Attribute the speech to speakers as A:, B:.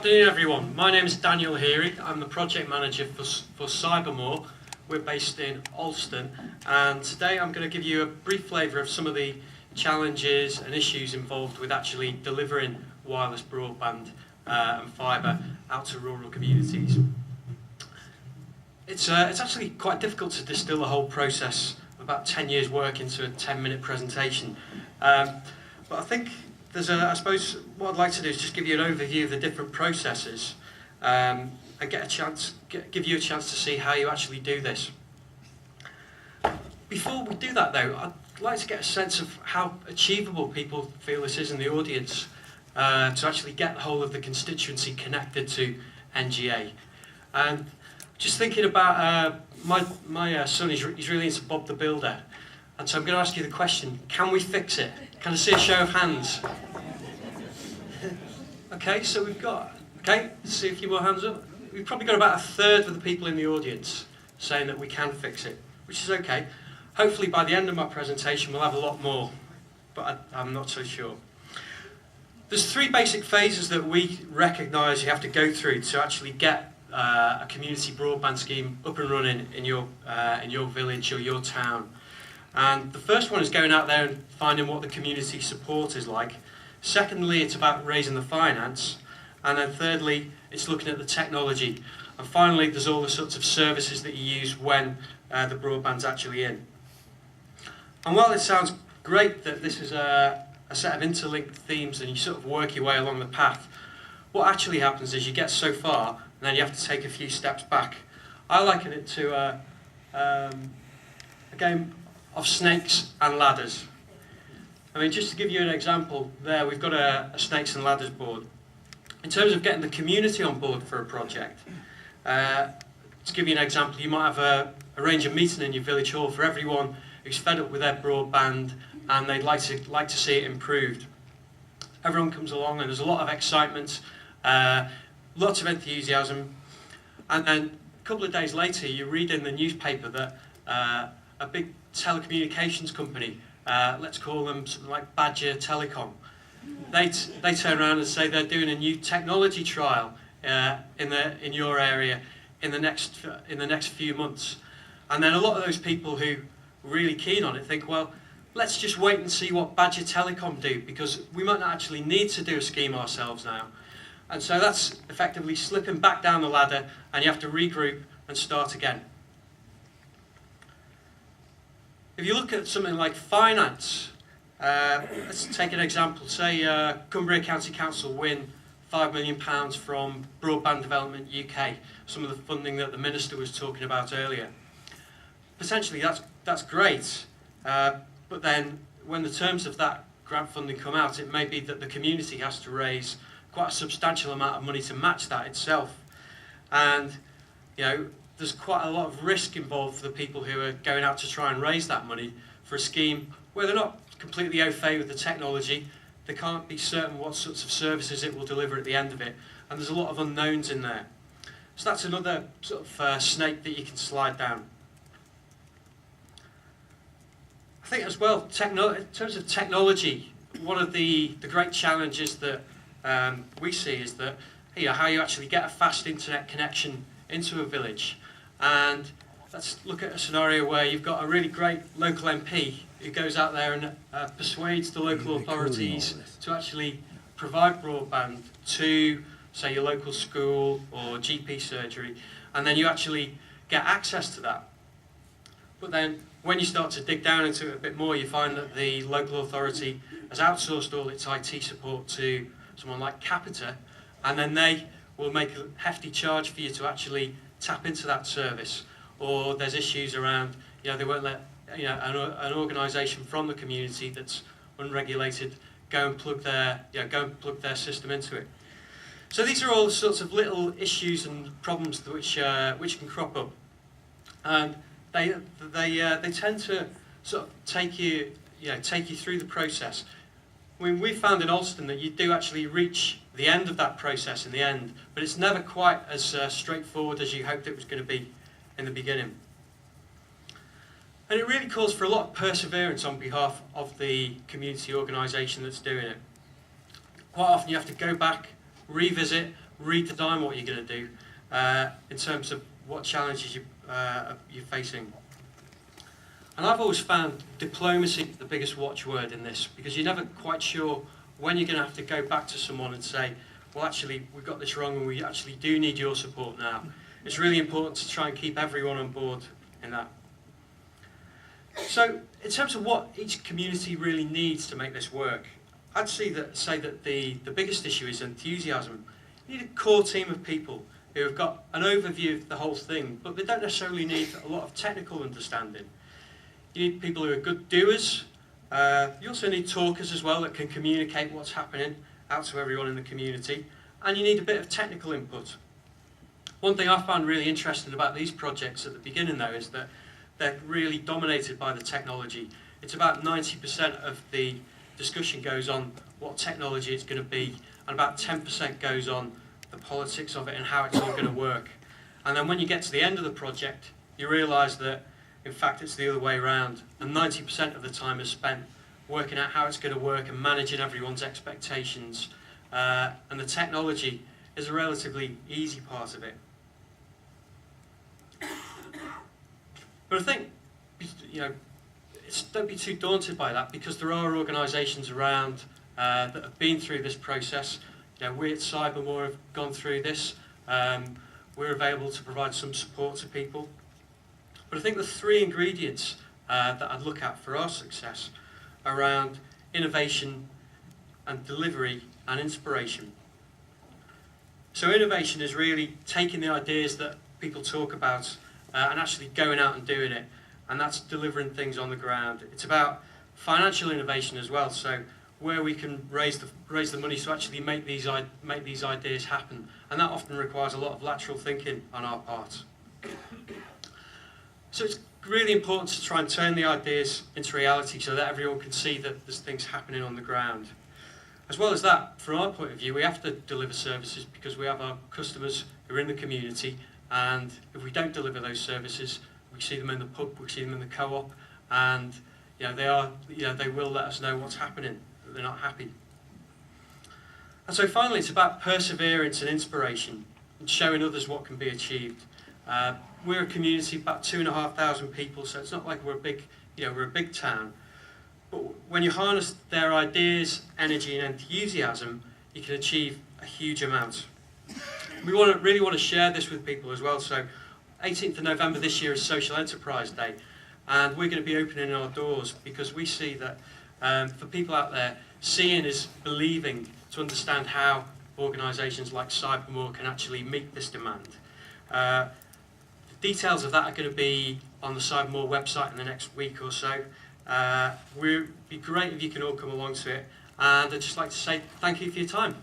A: afternoon everyone, my name is Daniel Heery. I'm the project manager for Cybermore. We're based in Alston, and today I'm going to give you a brief flavour of some of the challenges and issues involved with actually delivering wireless broadband and fibre out to rural communities. It's actually quite difficult to distill the whole process of about 10 years work into a 10-minute presentation, but I think I suppose what I'd like to do is just give you an overview of the different processes and give you a chance to see how you actually do this. Before we do that though, I'd like to get a sense of how achievable people feel this is in the audience to actually get the whole of the constituency connected to NGA. And just thinking about my son, he's really into Bob the Builder. And so I'm going to ask you the question, can we fix it? Can I see a show of hands? Okay, so let's see a few more hands up. We've probably got about a third of the people in the audience saying that we can fix it, which is okay. Hopefully by the end of my presentation we'll have a lot more, but I'm not so sure. There's three basic phases that we recognise you have to go through to actually get a community broadband scheme up and running in your village or your town. And the first one is going out there and finding what the community support is like. Secondly, it's about raising the finance. And then thirdly, it's looking at the technology. And finally, there's all the sorts of services that you use when the broadband's actually in. And while it sounds great that this is a set of interlinked themes and you sort of work your way along the path, what actually happens is you get so far and then you have to take a few steps back. I liken it to a game of snakes and ladders. I mean, just to give you an example, there we've got a snakes and ladders board. In terms of getting the community on board for a project, to give you an example, you might have arrange a meeting in your village hall for everyone who's fed up with their broadband and they'd like to see it improved. Everyone comes along and there's a lot of excitement, lots of enthusiasm, and then a couple of days later you read in the newspaper that a big telecommunications company, let's call them something like Badger Telecom, they turn around and say they're doing a new technology trial in your area in the next few months. And then a lot of those people who are really keen on it think, well, let's just wait and see what Badger Telecom do, because we might not actually need to do a scheme ourselves now. And so that's effectively slipping back down the ladder and you have to regroup and start again. If you look at something like finance, let's take an example. Say Cumbria County Council win £5 million from Broadband Development UK, some of the funding that the Minister was talking about earlier. Potentially that's great, but then when the terms of that grant funding come out, it may be that the community has to raise quite a substantial amount of money to match that itself. And there's quite a lot of risk involved for the people who are going out to try and raise that money for a scheme where they're not completely au fait with the technology. They can't be certain what sorts of services it will deliver at the end of it, and there's a lot of unknowns in there. So that's another sort of snake that you can slide down. I think as well, in terms of technology, one of the great challenges that we see is that how you actually get a fast internet connection into a village. And let's look at a scenario where you've got a really great local MP who goes out there and persuades the local authorities to actually provide broadband to, say, your local school or GP surgery, and then you actually get access to that. But then when you start to dig down into it a bit more, you find that the local authority has outsourced all its IT support to someone like Capita, and then they will make a hefty charge for you to actually tap into that service. Or there's issues around, they won't let an organisation from the community that's unregulated go and plug their system into it. So these are all sorts of little issues and problems which can crop up, and they tend to sort of take you through the process. I mean, we found in Alston that you do actually reach the end of that process in the end, but it's never quite as straightforward as you hoped it was going to be in the beginning. And it really calls for a lot of perseverance on behalf of the community organisation that's doing it. Quite often you have to go back, revisit, redesign what you're going to do in terms of what challenges you're facing. And I've always found diplomacy the biggest watchword in this, because you're never quite sure when you're going to have to go back to someone and say, well, actually, we've got this wrong and we actually do need your support now. It's really important to try and keep everyone on board in that. So, in terms of what each community really needs to make this work, I'd say that the biggest issue is enthusiasm. You need a core team of people who have got an overview of the whole thing, but they don't necessarily need a lot of technical understanding. You need people who are good doers. You also need talkers as well that can communicate what's happening out to everyone in the community. And you need a bit of technical input. One thing I found really interesting about these projects at the beginning, though, is that they're really dominated by the technology. It's about 90% of the discussion goes on what technology it's going to be, and about 10% goes on the politics of it and how it's all going to work. And then when you get to the end of the project, you realise that in fact it's the other way around, and 90% of the time is spent working out how it's going to work and managing everyone's expectations, and the technology is a relatively easy part of it. But I think, you know, don't be too daunted by that, because there are organisations around that have been through this process. You know, we at Cybermore have gone through this. We're available to provide some support to people. But I think the three ingredients that I'd look at for our success are around innovation and delivery and inspiration. So innovation is really taking the ideas that people talk about and actually going out and doing it, and that's delivering things on the ground. It's about financial innovation as well, so where we can raise the money to actually make these ideas happen, and that often requires a lot of lateral thinking on our part. So it's really important to try and turn the ideas into reality so that everyone can see that there's things happening on the ground. As well as that, from our point of view, we have to deliver services because we have our customers who are in the community, and if we don't deliver those services, we see them in the pub, we see them in the co-op, and they will let us know what's happening, that they're not happy. And so finally, it's about perseverance and inspiration, and showing others what can be achieved. We're a community of about 2,500 people, so it's not like we're a big town. But when you harness their ideas, energy and enthusiasm, you can achieve a huge amount. We really want to share this with people as well. So 18th of November this year is Social Enterprise Day, and we're going to be opening our doors because we see that for people out there, seeing is believing, to understand how organisations like Cybermore can actually meet this demand. The details of that are going to be on the Cybermore website in the next week or so. It would be great if you can all come along to it, and I'd just like to say thank you for your time.